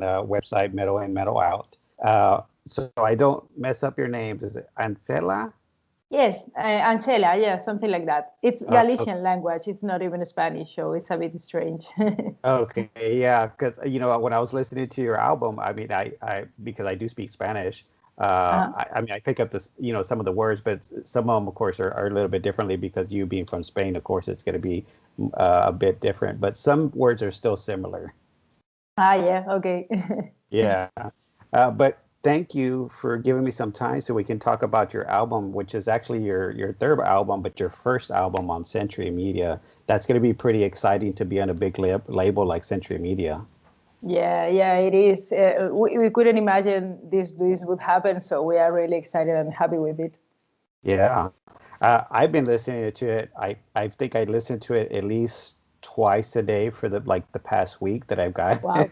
website Metal In, Metal Out. So I don't mess up your names. Is it Anxela? Yes, Anxela, yeah, something like that. It's Okay. Galician language. It's not even Spanish, so it's a bit strange. Okay, yeah, because when I was listening to your album, I mean, I because I do speak Spanish, Uh-huh. I mean, I pick up this, some of the words, but some of them, of course, are a little bit differently because you being from Spain, of course, it's going to be a bit different, but some words are still similar. Ah, yeah, okay. Yeah, but thank you for giving me some time so we can talk about your album, which is actually your third album, but your first album on Century Media. That's going to be pretty exciting to be on a big label like Century Media. Yeah, yeah, it is. We couldn't imagine this would happen, so we are really excited and happy with it. Yeah, I've been listening to it. I think I listened to it at least twice a day for the past week that I've got. Wow,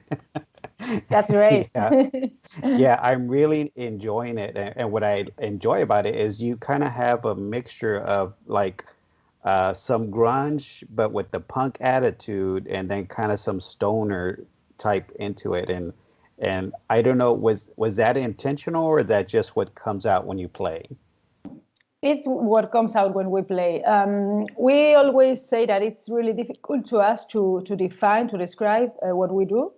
that's great. Yeah, yeah, I'm really enjoying it, and what I enjoy about it is you kind of have a mixture of like some grunge, but with the punk attitude, and then kind of some stoner type into it, and I don't know, was that intentional or that just what comes out when you play? It's what comes out when we play. We always say that it's really difficult to us to define, to describe what we do,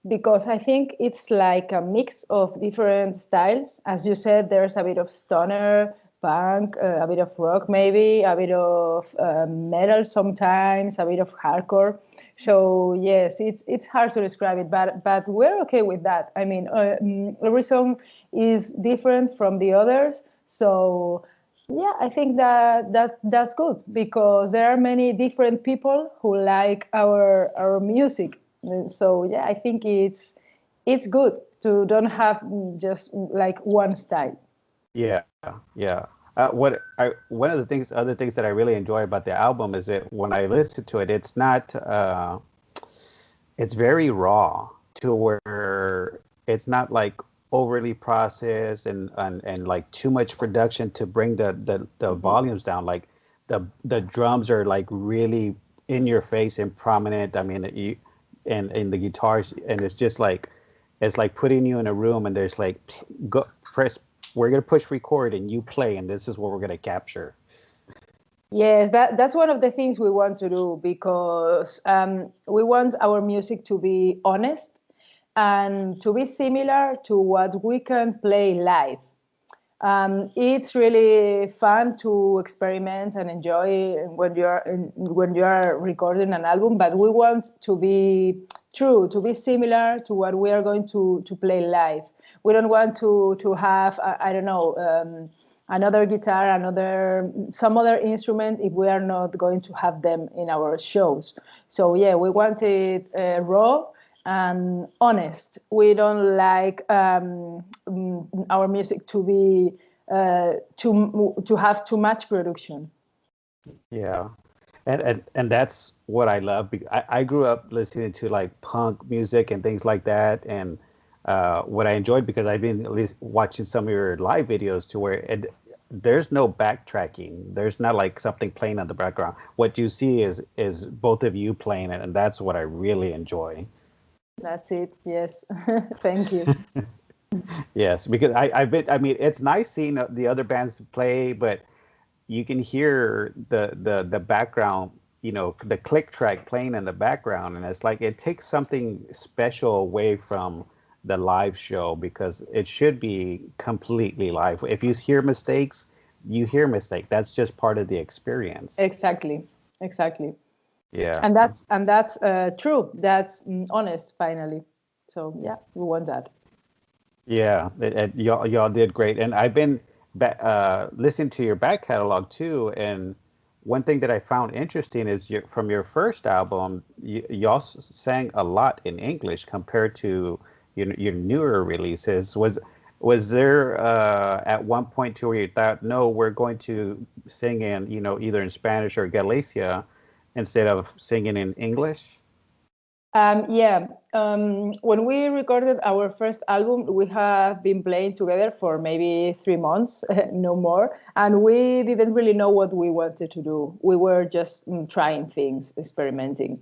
because I think it's like a mix of different styles. As you said, there's a bit of stoner, punk, a bit of rock, maybe a bit of metal sometimes, a bit of hardcore. So yes, it's hard to describe it, but we're okay with that. I mean, every song is different from the others, so yeah, I think that's good because there are many different people who like our music. So yeah, I think it's good to don't have just like one style. Yeah, yeah. One of the other things that I really enjoy about the album is that when I listen to it, it's very raw to where it's not like overly processed and like too much production to bring the volumes down. Like the drums are like really in your face and prominent. I mean, and the guitars, and it's like putting you in a room and there's like go press. We're gonna push record and you play, and this is what we're gonna capture. Yes, that's one of the things we want to do because we want our music to be honest and to be similar to what we can play live. It's really fun to experiment and enjoy when you are recording an album, but we want to be true, to be similar to what we are going to play live. We don't want to have I don't know another guitar, another some other instrument if we are not going to have them in our shows. So yeah, we want it raw and honest. We don't like our music to be to have too much production. Yeah. And that's what I love. I grew up listening to like punk music and things like that. And what I enjoyed because I've been at least watching some of your live videos to where there's no backtracking. There's not like something playing in the background. What you see is both of you playing it, and that's what I really enjoy. That's it. Yes. Thank you. Yes, because I mean, it's nice seeing the other bands play, but you can hear the background, the click track playing in the background, and it's like it takes something special away from the live show because it should be completely live. If you hear mistakes, you hear mistake. That's just part of the experience. Exactly. Exactly. Yeah. And that's true. That's honest. Finally. So yeah, we want that. Yeah, y'all did great, and I've been listening to your back catalog too. And one thing that I found interesting is from your first album, y'all sang a lot in English compared to your newer releases. Was there at one point to where you thought, no, we're going to sing in either in Spanish or Galicia instead of singing in English? Yeah, when we recorded our first album, we have been playing together for maybe 3 months, no more, and we didn't really know what we wanted to do. We were just trying things, experimenting.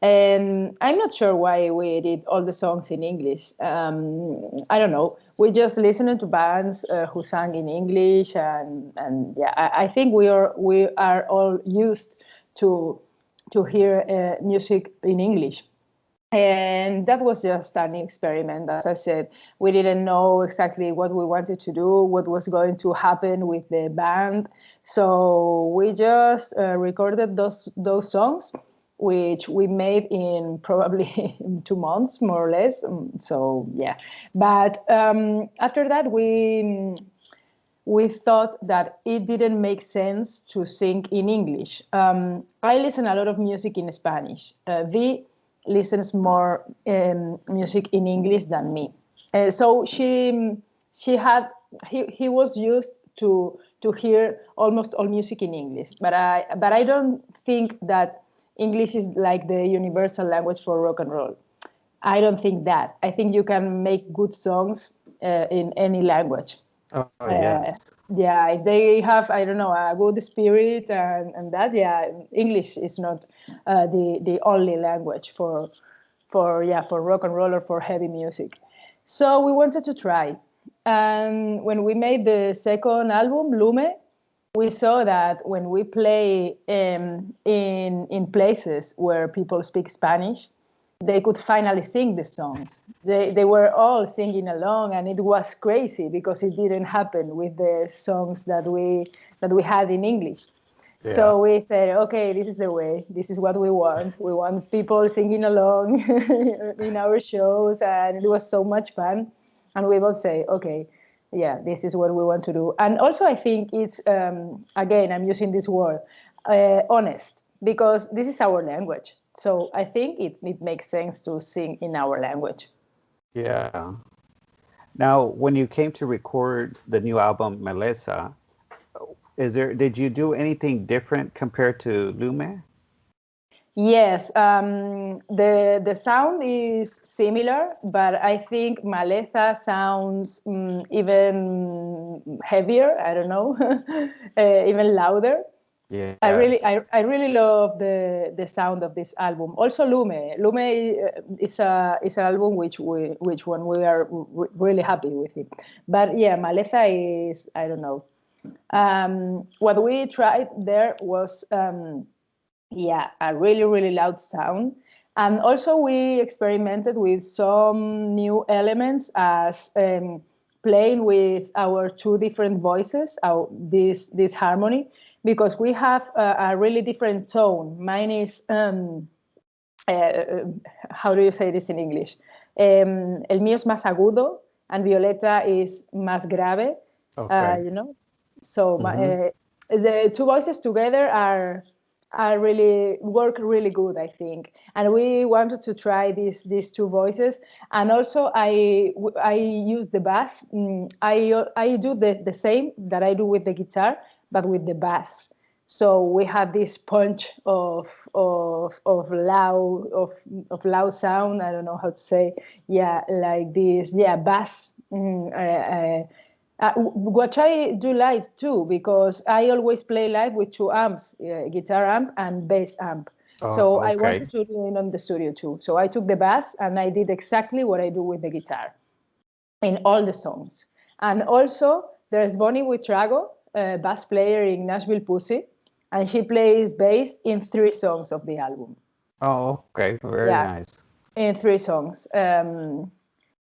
And I'm not sure why we did all the songs in English. I don't know. We just listened to bands who sang in English, and yeah, I think we are all used to hear music in English. And that was just an experiment. As I said, we didn't know exactly what we wanted to do, what was going to happen with the band. So we just recorded those songs, which we made in probably 2 months, more or less. So yeah, but after that, we thought that it didn't make sense to sing in English. I listen a lot of music in Spanish. V listens more music in English than me. So she had he was used to hear almost all music in English, but I don't think that English is like the universal language for rock and roll. I don't think that. I think you can make good songs in any language. Oh, uh, yes. yeah, if they have, I don't know, a good spirit and that, yeah, English is not the only language for rock and roll or for heavy music. So we wanted to try, and when we made the second album, Lume, we saw that when we play in places where people speak Spanish, they could finally sing the songs. They were all singing along, and it was crazy because it didn't happen with the songs that we had in English. Yeah. So we said, okay, this is the way. This is what we want. We want people singing along in our shows, and it was so much fun. And we both say, okay, yeah, this is what we want to do. And also, I think it's again, I'm using this word, honest, because this is our language. So I think it makes sense to sing in our language. Yeah. Now, when you came to record the new album, Melissa, did you do anything different compared to Lume? Yes, the sound is similar, but I think Maleza sounds even heavier. I don't know, even louder. Yes. I really love the sound of this album. Also, Lume is an album which one we are really happy with it. But yeah, Maleza is, I don't know. What we tried there was. Yeah, a really, really loud sound. And also, we experimented with some new elements as playing with our two different voices, this harmony, because we have a really different tone. Mine is, how do you say this in English? El mío es más agudo, and Violeta is más grave, Okay. you know? So Mm-hmm. the two voices together are really work really good, I think. And we wanted to try these two voices. And also I use the bass. I do the same that I do with the guitar, but with the bass. So we have this punch of loud sound. I don't know how to say. Yeah, like this. Yeah, bass. What I do live too, because I always play live with two amps, guitar amp and bass amp. Oh, So I okay. wanted to do it on the studio too. So I took the bass and I did exactly what I do with the guitar in all the songs. And also, there's Bonnie Buitrago, a bass player in Nashville Pussy, and she plays bass in 3 songs of the album. Oh, okay. Very Yeah, nice. in 3 songs.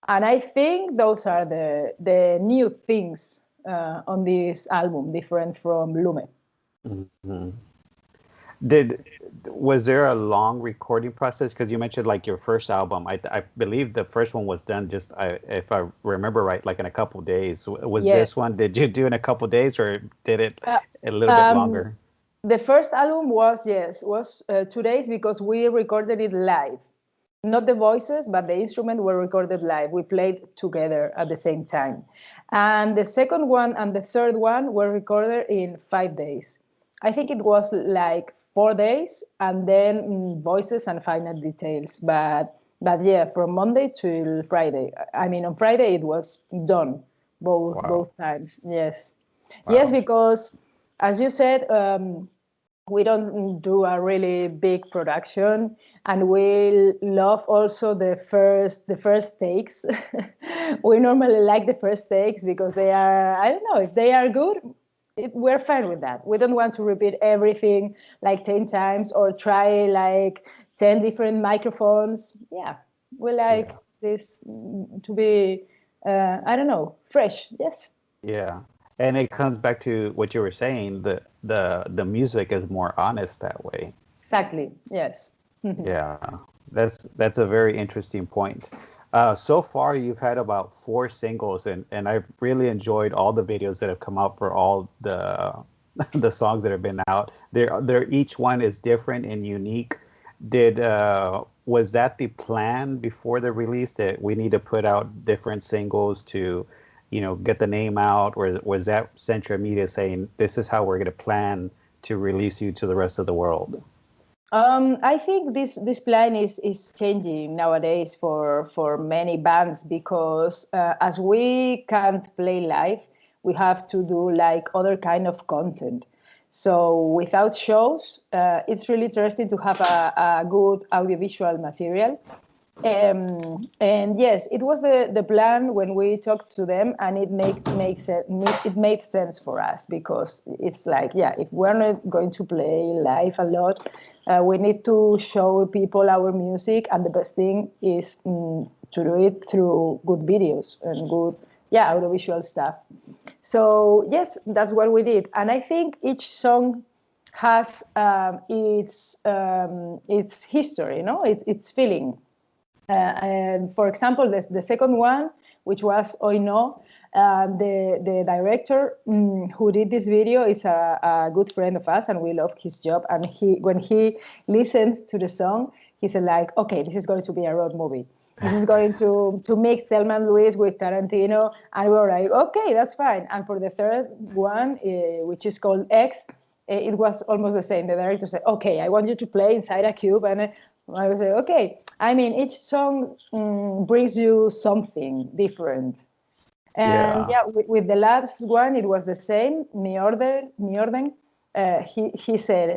And I think those are the new things on this album, different from Lume. Hmm. Did was there a long recording process? Because you mentioned like your first album. I believe the first one was done just if I remember right, like in a couple days. Was this Yes. one? Did you do in a couple days, or did it Uh, a little bit um, longer? the first album was 2 days because we recorded it live. Not the voices, but the instruments were recorded live. We played together at the same time. And the second one and the third one were recorded in 5 days. I think it was like 4 days and then voices and final details. But yeah, from Monday till Friday. I mean, on Friday it was done both Wow. both times. Yes, yes, Wow. because as you said. we don't do a really big production, and we love also the first takes. We normally like the first takes because they are, I don't know, if they are good, we're fine with that. We don't want to repeat everything like 10 times or try like 10 different microphones. Yeah, we like Yeah. this to be, I don't know, fresh. Yes. Yeah. And it comes back to what you were saying, the music is more honest that way. Exactly. Yes. Yeah. That's a very interesting point. So far you've had about four singles, and I've really enjoyed all the videos that have come out for all the the songs that have been out. They're each one is different and unique. Did was that the plan before the release, that we need to put out different singles to, get the name out, or was that Central Media saying this is how we're going to plan to release you to the rest of the world? I think this plan is changing nowadays for many bands because as we can't play live, we have to do like other kind of content. So without shows, it's really interesting to have a good audiovisual material. And yes, it was the plan when we talked to them, and it made sense for us because it's like, yeah, if we're not going to play live a lot, we need to show people our music, and the best thing is to do it through good videos and good, yeah, audiovisual stuff. So yes, that's what we did, and I think each song has its history, its feeling. And for example, the second one, which was Hoy No, the director who did this video is a good friend of us, and we love his job. And when he listened to the song, he said like, okay, this is going to be a road movie. This is going to make Thelma and Louise with Tarantino. And we were like, okay, that's fine. And for the third one, which is called X, it was almost the same. The director said, okay, I want you to play inside a cube. And I was like, okay. I mean, each song brings you something different. And Yeah. yeah, with the last one, it was the same. Mi orden. He said,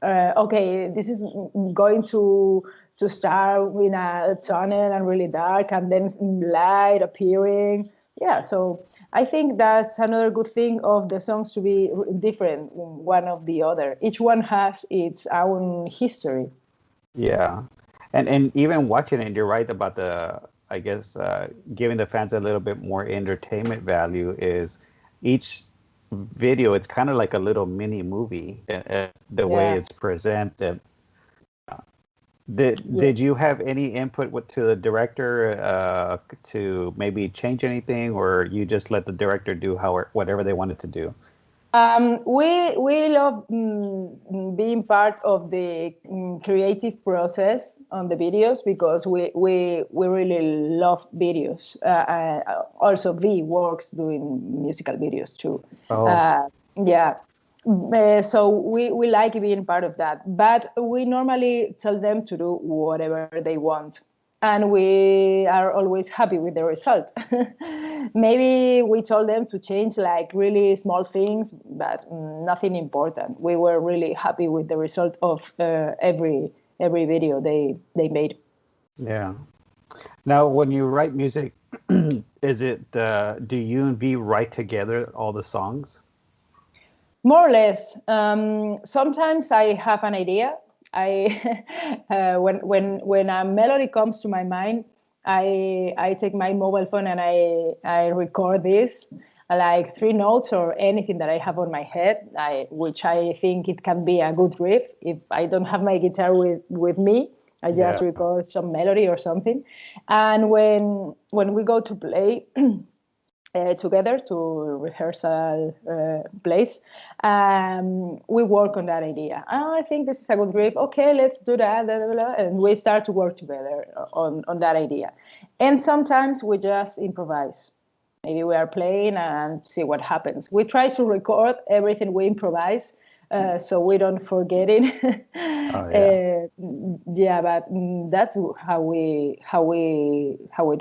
okay, this is going to start in a tunnel and really dark, and then light appearing. Yeah, so I think that's another good thing of the songs to be different one of the other. Each one has its own history. Yeah, and even watching it, you're right about the, I guess, giving the fans a little bit more entertainment value. Is each video, it's kind of like a little mini movie, the way Yeah, it's presented. Did yeah. did you have any input to the director, to maybe change anything, or you just let the director do whatever they wanted to do? We love being part of the creative process on the videos because we really love videos. Also, V works doing musical videos too. Oh, Uh, yeah. So we like being part of that, but we normally tell them to do whatever they want, and we are always happy with the result. Maybe we told them to change like really small things, but nothing important. We were really happy with the result of every video they made. yeah. Now, when you write music, is it do you and V write together all the songs? More or less. Sometimes I have an idea. I when a melody comes to my mind, I take my mobile phone and I record this like three notes or anything that I have on my head, which I think it can be a good riff. If I don't have my guitar with me, I just Yeah. record some melody or something. And when we go to play, together to rehearsal place. We work on that idea. Oh, I think this is a good riff. Okay, let's do that. Blah, blah, blah. And we start to work together on that idea. And sometimes we just improvise. Maybe we are playing and see what happens. We try to record everything we improvise so we don't forget it. Oh, yeah. Yeah, but that's how we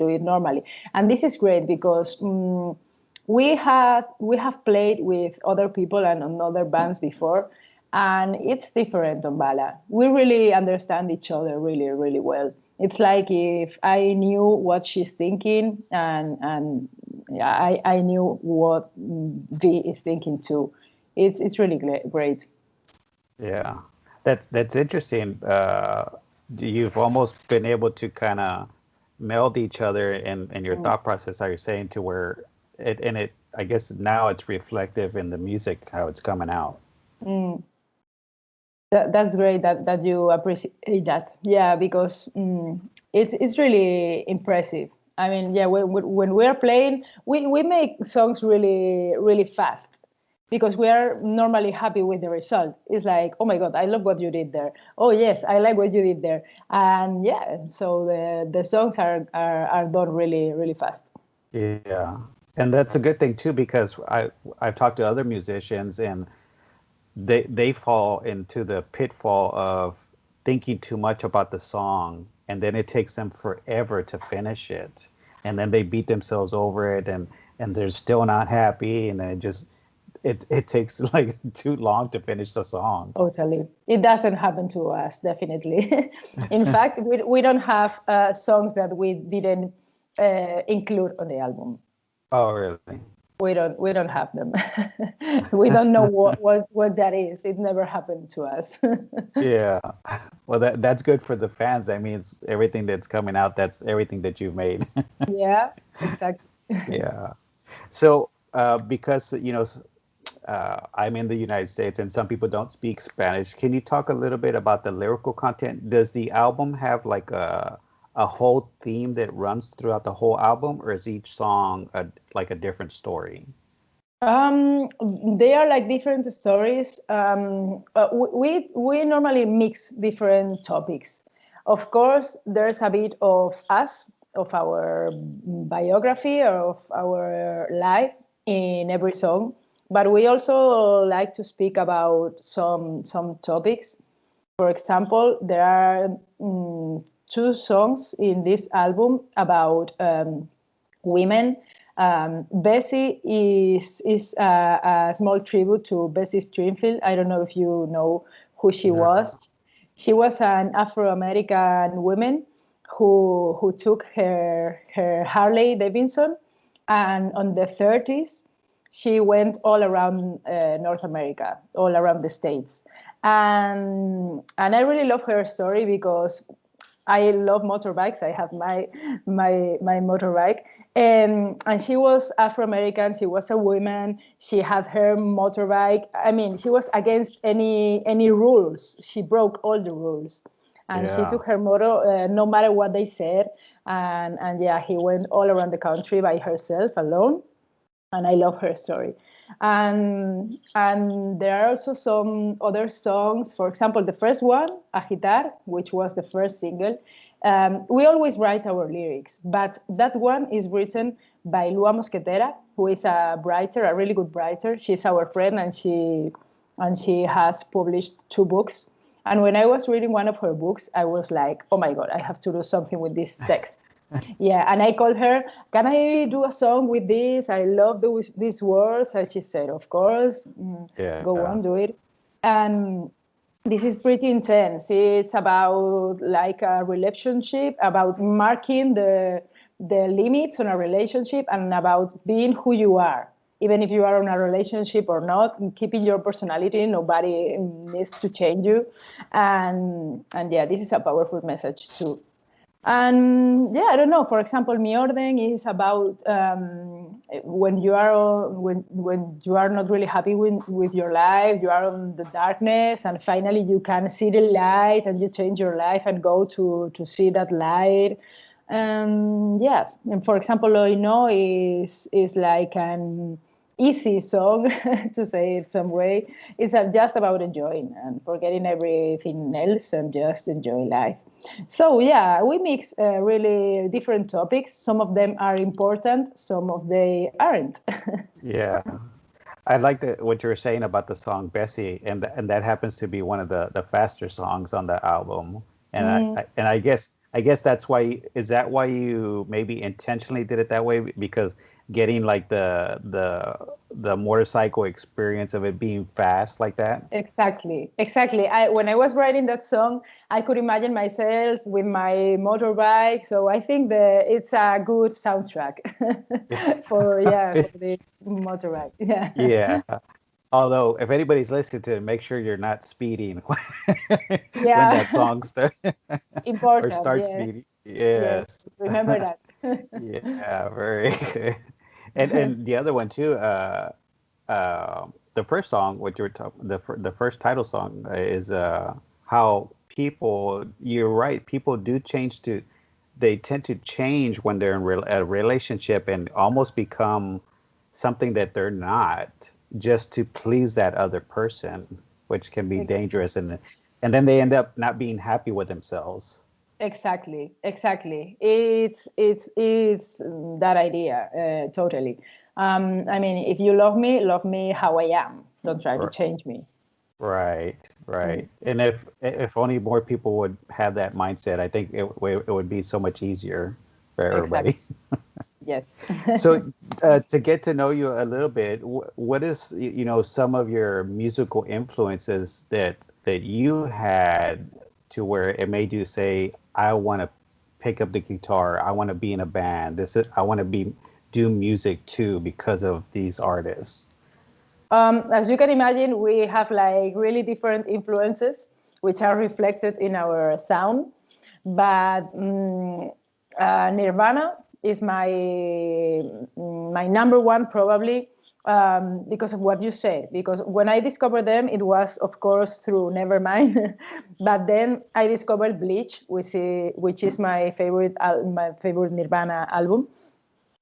do it normally, and this is great because we have played with other people and on other bands before, and it's different on Bala. We really understand each other really, really well. It's like if I knew what she's thinking, and yeah, I knew what V is thinking too. It's really great. Yeah, that's interesting. You've almost been able to kind of meld each other in your Mm. thought process, how you're saying, to where it I guess now it's reflective in the music, how it's coming out. Mm. That's great that you appreciate that. Yeah, because it's really impressive. I mean, yeah, when we're playing, we make songs really really fast because we are normally happy with the result. It's like, oh my God, I love what you did there. Oh yes, I like what you did there. And yeah, so the songs are done really really fast. Yeah, and that's a good thing too, because I've talked to other musicians, and they fall into the pitfall of thinking too much about the song, and then it takes them forever to finish it, and then they beat themselves over it, and they're still not happy, and then it takes like too long to finish the song. Totally. It doesn't happen to us, definitely. In fact, we don't have songs that we didn't include on the album. Oh, really? We don't have them. We don't know what that is. It never happened to us. Yeah. Well, that's good for the fans. That means everything that's coming out, that's everything that you've made. Yeah, exactly. Yeah. So, because I'm in the United States and some people don't speak Spanish, can you talk a little bit about the lyrical content? Does the album have like a whole theme that runs throughout the whole album, or is each song like a different story? Um, they are like different stories. We normally mix different topics. Of course, there's a bit of us, of our biography, or of our life in every song, but we also like to speak about some topics. For example, there are two songs in this album about women. Bessie is a small tribute to Bessie Stringfield. I don't know if you know who she No. was. She was an Afro-American woman who took her Harley Davidson, and on the 30s she went all around North America, all around the States, and I really love her story because I love motorbikes. I have my motorbike, and she was Afro American. She was a woman. She had her motorbike. I mean, she was against any rules. She broke all the rules, and she Yeah. took her moto no matter what they said. And yeah, he went all around the country by herself alone, and I love her story. And there are also some other songs. For example, the first one, Agitar, which was the first single. We always write our lyrics, but that one is written by Lua Mosquetera, who is a writer, a really good writer. She's our friend, and she has published two books. And when I was reading one of her books, I was like, oh my God, I have to do something with this text. Yeah, and I called her, can I do a song with this? I love these words. And she said, of course, go Yeah. on, do it. And this is pretty intense. It's about like a relationship, about marking the limits on a relationship, and about being who you are. Even if you are in a relationship or not, keeping your personality, nobody needs to change you. And yeah, this is a powerful message too. And yeah, I don't know. For example, Mi Orden is about when you are not really happy with your life, you are on the darkness, and finally you can see the light, and you change your life and go to see that light. Yes, and for example, Lo No is like an easy song to say it some way. It's just about enjoying and forgetting everything else and just enjoy life. So yeah, we mix really different topics. Some of them are important, some of they aren't. Yeah. I like what you were saying about the song Bessie, and that happens to be one of the faster songs on the album. And Mm, I guess I guess that's why. Is that why you maybe intentionally did it that way? Because getting like the motorcycle experience of it being fast like that. Exactly, exactly. When I was writing that song, I could imagine myself with my motorbike. So I think it's a good soundtrack for this motorbike. Yeah, Yeah. Although, if anybody's listening to it, make sure you're not speeding when that yeah, song starts or important. starts Yeah, speeding. yes. Yes. Remember that. Yeah, very good. And the other one too, the first song, what you were talking, the first title song is how people. You're right. People do change to. They tend to change when they're in a relationship and almost become something that they're not, just to please that other person, which can be dangerous, and then they end up not being happy with themselves. Exactly, exactly. It's that idea, totally. I mean, if you love me how I am. Don't try to change me. Right, Mm, right. And if only more people would have that mindset, I think it would be so much easier for everybody. exactly. Yes. So, to get to know you a little bit, what is some of your musical influences that you had to where it made you say, I want to pick up the guitar, I want to be in a band. I want to be do music too because of these artists. As you can imagine, we have like really different influences, which are reflected in our sound. But Nirvana is my number one probably, because of what you said. Because when I discovered them, it was of course through Nevermind, but then I discovered Bleach, which is my favorite Nirvana album,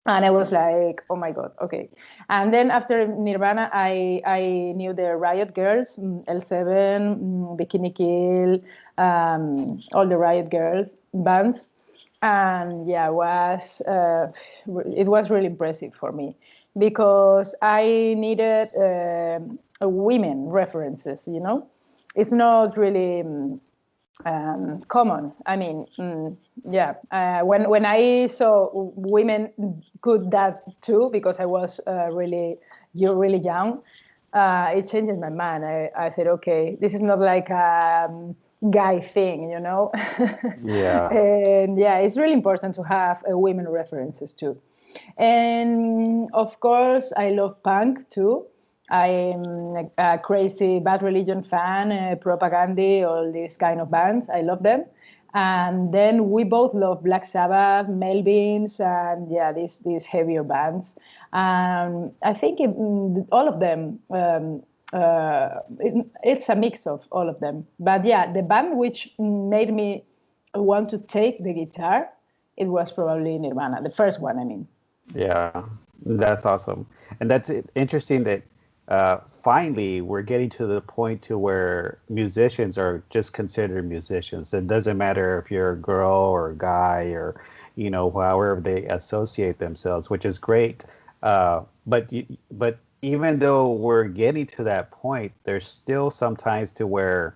and I was like, oh my god, okay. And then after Nirvana, I knew the Riot Girls, L7, Bikini Kill, all the Riot Girls bands, and yeah, it was really impressive for me because I needed women references. It's not really. Common. I mean, yeah. When I saw women could that too, because I was really young, it changed my mind. I said, okay, this is not like a guy thing. Yeah. And yeah, it's really important to have women references too. And of course, I love punk too. I'm a crazy Bad Religion fan, Propaganda, all these kind of bands. I love them. And then we both love Black Sabbath, Melvins, and yeah, these heavier bands. I think all of them. It's a mix of all of them. But yeah, the band which made me want to take the guitar, it was probably Nirvana, the first one. I mean. Yeah, that's awesome, and that's interesting that finally we're getting to the point to where musicians are just considered musicians. It doesn't matter if you're a girl or a guy or however they associate themselves, which is great. But even though we're getting to that point, there's still sometimes to where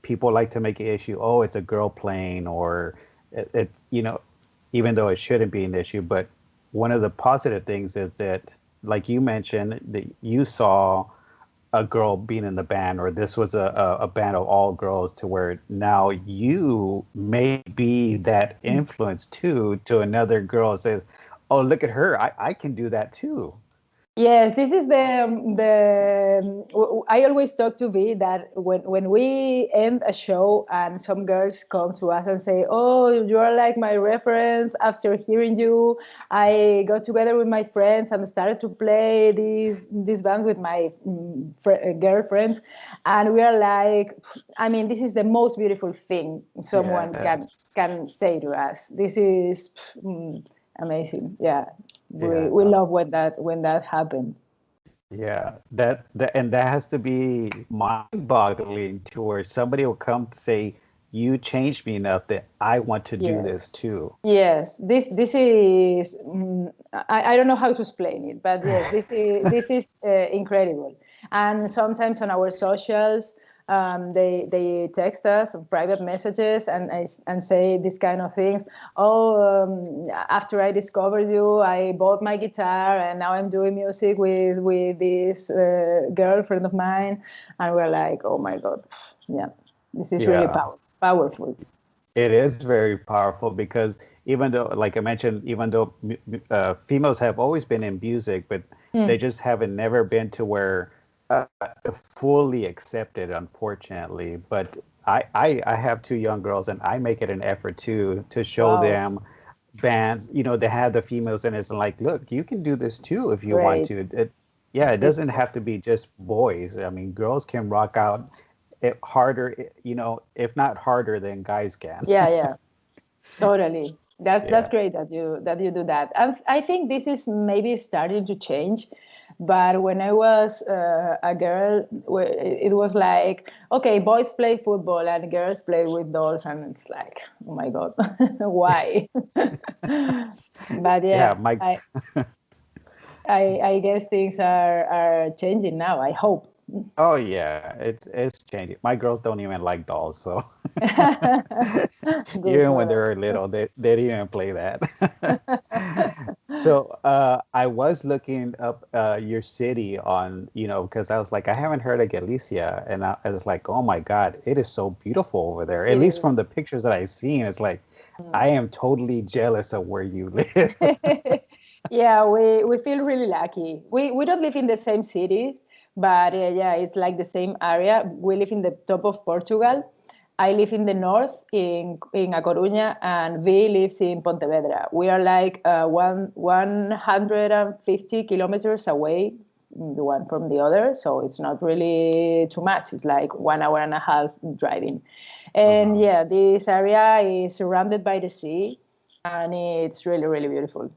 people like to make an issue. Oh, it's a girl playing, or it's even though it shouldn't be an issue. But one of the positive things is that, like you mentioned, that you saw a girl being in the band, or this was a band of all girls, to where now you may be that influence too to another girl that says, oh, look at her, I can do that too. Yes, this is I always talk to V that when we end a show and some girls come to us and say, "Oh, you are like my reference. After hearing you, I got together with my friends and started to play these bands with my girlfriends," and we are like, I mean, this is the most beautiful thing someone Yes. can say to us. This is amazing. Yeah, we Yeah. love when that happened. Yeah, and that has to be mind-boggling to where somebody will come to say, "You changed me enough that I want to do Yes, this too." yes. This is I don't know how to explain it, but yes, this is incredible. And sometimes on our socials, They text us private messages and say this kind of things. Oh, after I discovered you, I bought my guitar and now I'm doing music with this girlfriend of mine, and we're like, oh my God, yeah, this is really Yeah. powerful. It is very powerful because even though, like I mentioned, even though females have always been in music, but they Mm. just haven't never been to where fully accepted, unfortunately. But I have two young girls, and I make it an effort to show Wow, them bands. You know, they have the females, and it's like, look, you can do this too if you want great. to. Yeah, it It's doesn't have to be just boys. I mean, girls can rock out it harder, you know, if not harder than guys can. yeah, yeah. Totally. That's Yeah. great that you do that. And I think this is maybe starting to change. But when I was a girl, it was like, okay, boys play football and girls play with dolls, and it's like, oh my God, why? But Yeah, yeah, my I guess things are changing now. I hope. oh yeah, it's changing. My girls don't even like dolls, so Good even for when they them. were little, they didn't even play that. So I was looking up your city on, you know, because I was like, I haven't heard of Galicia, and I was like, oh my God, it is so beautiful over there. At least It from the pictures that I've seen, it's like is. I am totally jealous of where you live. Yeah, we feel really lucky. We don't live in the same city, but yeah, it's like the same area. We live in the top of Portugal. I live in the north in A Coruña, and V lives in Pontevedra. We are like 150 kilometers away, the one from the other, so it's not really too much. It's like 1 hour and a half driving. And Uh-huh. yeah, this area is surrounded by the sea, and it's really, really beautiful.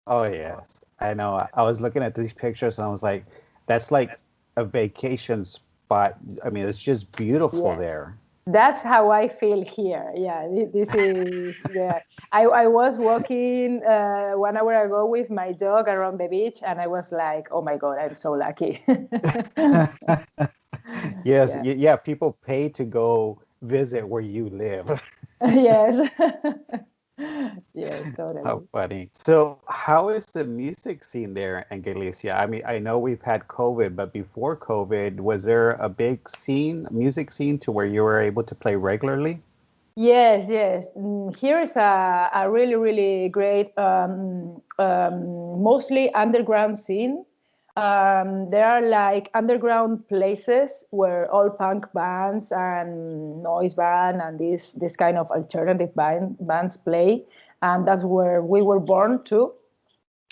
Oh yes, I know. I was looking at these pictures and I was like, that's like a vacation spot. I mean, it's just beautiful Yes, there. that's how I feel here. Yeah, this is, yeah. I was walking 1 hour ago with my dog around the beach, and I was like, oh my God, I'm so lucky. Yes, Yeah, yeah, people pay to go visit where you live. yes, yes, How totally. funny. So, how is the music scene there in Galicia? I mean, I know we've had COVID, but before COVID, was there a big scene, music scene to where you were able to play regularly? Yes, yes. Here is a really, really great, mostly underground scene. There are like underground places where all punk bands and noise band and this kind of alternative bands play, and that's where we were born too.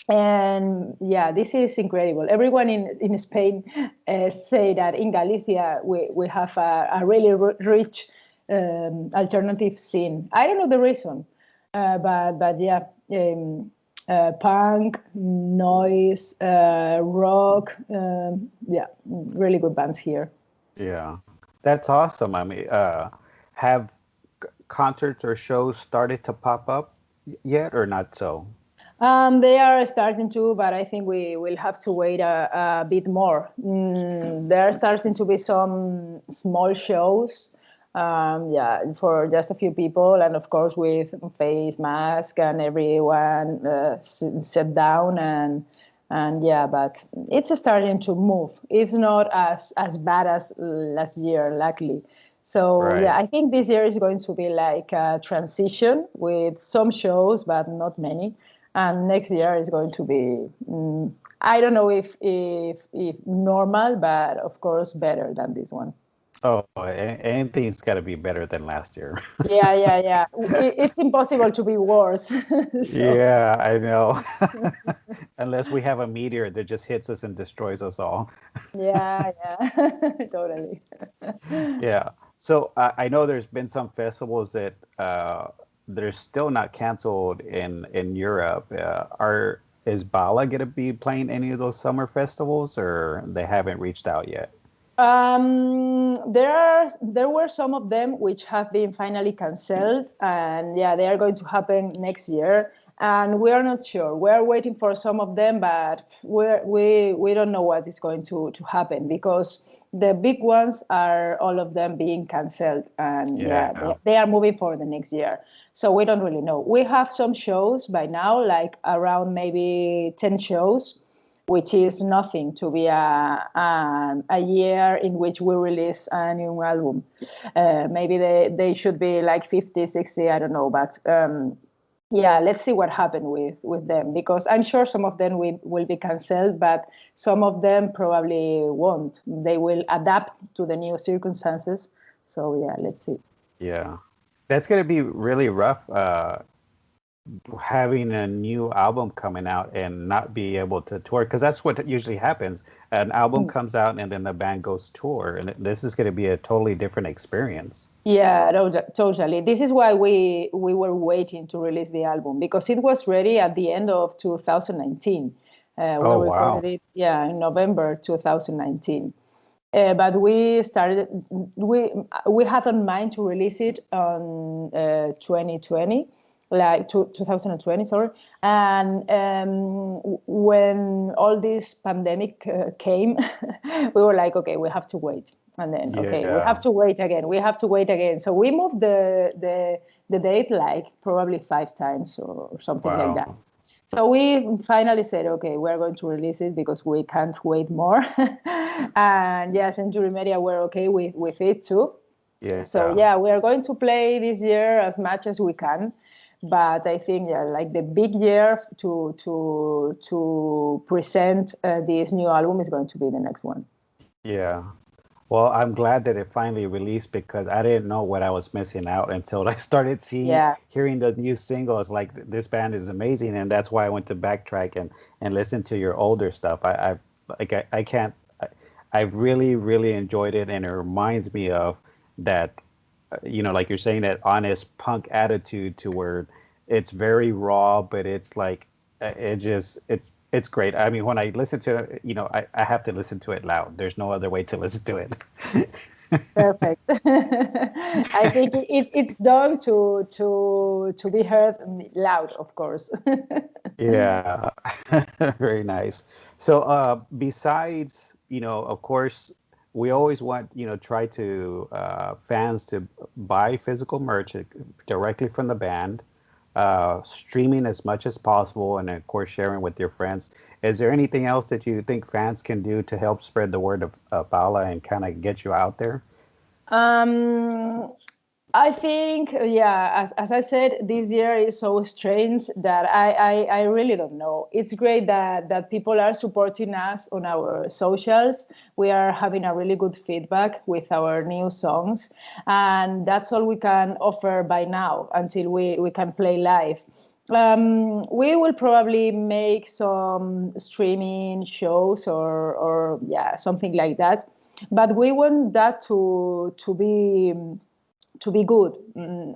And yeah, this is incredible. Everyone in Spain say that in Galicia we have a really rich alternative scene. I don't know the reason, but yeah, punk, noise, rock, yeah, really good bands here. Yeah, that's awesome. I mean, have concerts or shows started to pop up yet or not so? They are starting to, but I think we will have to wait a bit more. There are starting to be some small shows, yeah, for just a few people, and of course with face mask and everyone sit down and yeah, but it's starting to move. It's not as bad as last year, luckily. So yeah, Right. I think this year is going to be like a transition with some shows, but not many. And next year is going to be, I don't know if normal, but of course better than this one. Oh, anything's got to be better than last year. Yeah, yeah, yeah. It's impossible to be worse. So Yeah, I know. Unless we have a meteor that just hits us and destroys us all. yeah, yeah, totally. Yeah. So I know there's been some festivals that they're still not canceled in Europe. Are is Bala gonna be playing any of those summer festivals, or they haven't reached out yet? There were some of them which have been finally cancelled, and yeah, they are going to happen next year. and we are not sure. We are waiting for some of them, but we don't know what is going to happen, because the big ones are all of them being canceled, and yeah, Yeah. they are moving for the next year. So we don't really know. We have some shows by now, like around maybe 10 shows, which is nothing to be a year in which we release a new album. Maybe they should be like 50, 60, I don't know, but yeah, let's see what happened with them, because I'm sure some of them will be canceled, but some of them probably won't. They will adapt to the new circumstances. So yeah, let's see. Yeah. That's gonna be really rough, having a new album coming out and not be able to tour, because that's what usually happens. An album comes out and then the band goes tour, and this is gonna be a totally different experience. Yeah, totally. This is why we were waiting to release the album, because it was ready at the end of 2019. We Oh, recorded wow. it, yeah, in November 2019. But we had in mind to release it on 2020, like 2020, sorry. And when all this pandemic came, we were like, okay, we have to wait. And then, okay, we have Yeah. to wait again. We have to wait again. So we moved the date like probably 5 times or something like that. Wow. So we finally said, okay, we're going to release it because we can't wait more. And yeah, Century Media were okay with it too. So Yeah. yeah, we are going to play this year as much as we can. But I think, yeah, like the big year to present this new album is going to be the next one. Yeah. Well, I'm glad that it finally released, because I didn't know what I was missing out until I started Yeah. hearing the new singles. Like, this band is amazing, and that's why I went to backtrack and listen to your older stuff. I can't. I've really enjoyed it, and it reminds me of that. Like you're saying, that honest punk attitude, to where it's very raw, but it's like, it's great. I mean, when I listen to it, I have to listen to it loud. There's no other way to listen to it. Perfect. I think it's done to be heard loud, of course. Yeah, very nice. So, besides, of course, we always want, try to, fans to buy physical merch directly from the band, streaming as much as possible, and of course, sharing with your friends. Is there anything else that you think fans can do to help spread the word of Bala and kind of get you out there? Um, I think, yeah, as I said, this year is so strange that I really don't know. It's great that people are supporting us on our socials. We are having a really good feedback with our new songs. And that's all we can offer by now until we can play live. We will probably make some streaming shows or yeah, something like that. But we want that to be good.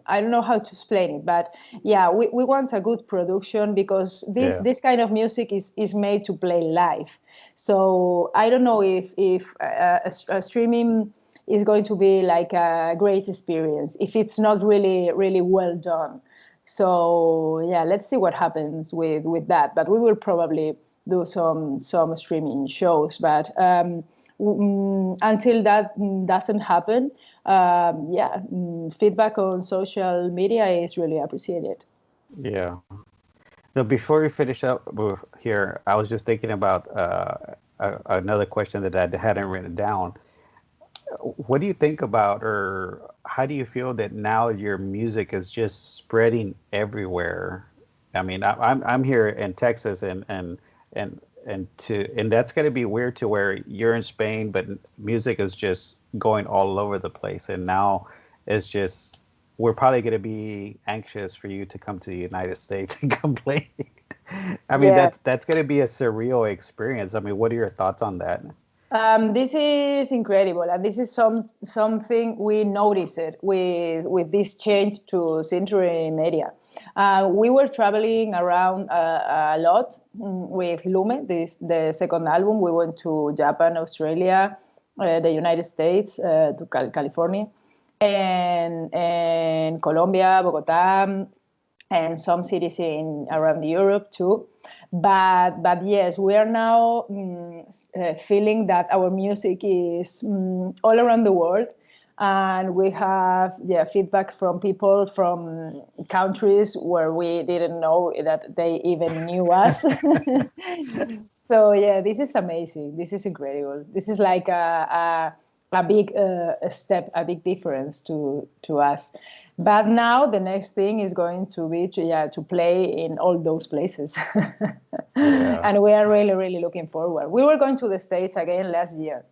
I don't know how to explain it, but yeah, we want a good production, because this Yeah. this kind of music is made to play live. So I don't know if a streaming is going to be like a great experience if it's not really well done. So yeah, let's see what happens with that. But we will probably do some streaming shows. But until that doesn't happen, yeah, feedback on social media is really appreciated. Yeah. So before we finish up here, I was just thinking about, another question that I hadn't written down. What do you think about, or how do you feel that now your music is just spreading everywhere? I mean, I'm here in Texas, and and that's going to be weird, to where you're in Spain, but music is just going all over the place, and now it's just, we're probably going to be anxious for you to come to the United States and come play. I mean, Yeah. that's going to be a surreal experience. I mean, what are your thoughts on that? This is incredible, and this is something we noticed it with this change to Century Media. We were traveling around a lot with Lume. The second album. We went to Japan, Australia, the United States, to California, and Colombia, Bogota. and some cities in around Europe too. But yes, we are now feeling that our music is all around the world, and we have feedback from people from countries where we didn't know that they even knew us. So yeah, this is amazing. This is incredible. This is like a big step, a big difference to us. But now the next thing is going to be to play in all those places. Yeah. And we are really, really looking forward. We were going to the States again last year.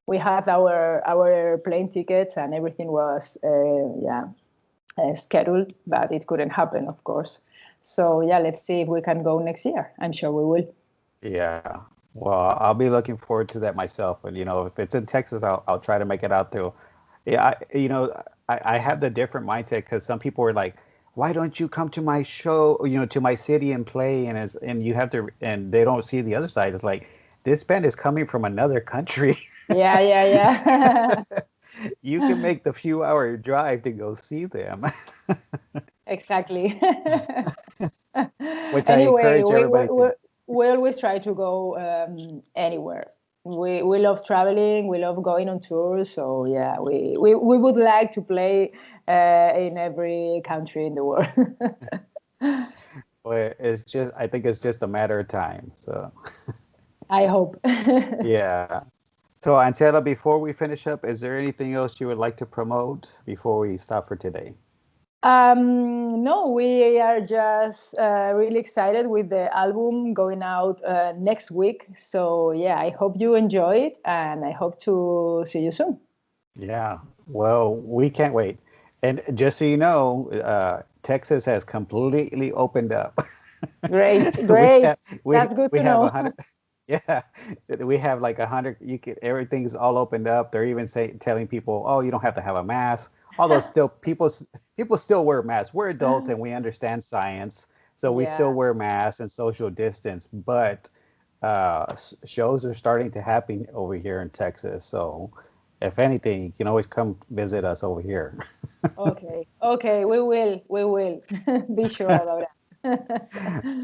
We had our plane tickets and everything was scheduled, but it couldn't happen, of course. So yeah, let's see if we can go next year. I'm sure we will. Yeah. Well, I'll be looking forward to that myself. And, if it's in Texas, I'll try to make it out there. Yeah. I have the different mindset because some people are like, why don't you come to my show, to my city and play? And you have to, and they don't see the other side. It's like, this band is coming from another country. Yeah, yeah, You can make the few hour drive to go see them, exactly. which I Anyway, encourage everybody to. we always try to go anywhere. We love traveling. We love going on tours. So yeah, we would like to play in every country in the world. But I think it's just a matter of time. So, I hope. yeah. So, Anxela, before we finish up, is there anything else you would like to promote before we stop for today? No, we are just really excited with the album going out next week. So yeah, I hope you enjoy it, and I hope to see you soon. Yeah. Well, we can't wait. And just so you know, Texas has completely opened up. Great, we great. have we That's good we to have a know. hundred. Yeah, we have like 100. Everything's all opened up. They're even telling people, oh, you don't have to have a mask. Although still people still wear masks. We're adults and we understand science, so we still Yeah. wear masks and social distance. But shows are starting to happen over here in Texas. So if anything, you can always come visit us over here. Okay. Okay. We will. We will be sure about that.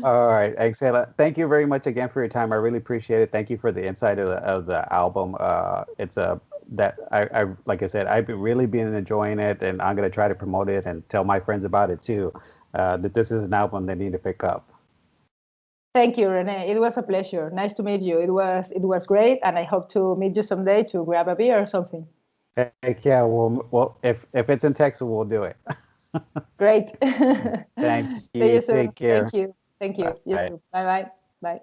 All right, Exela, thank you very much again for your time. I really appreciate it. Thank you for the insight of the album. It's a that I like I said, I've been really been enjoying it, and I'm gonna try to promote it and tell my friends about it too. That this is an album they need to pick up. Thank you, Renee. It was a pleasure. Nice to meet you. It was great, and I hope to meet you someday to grab a beer or something. Heck yeah, well, if it's in Texas, we'll do it. Great. Thank See you. you soon. Take care. Thank you. Thank you. You Bye. too. Bye bye. Bye.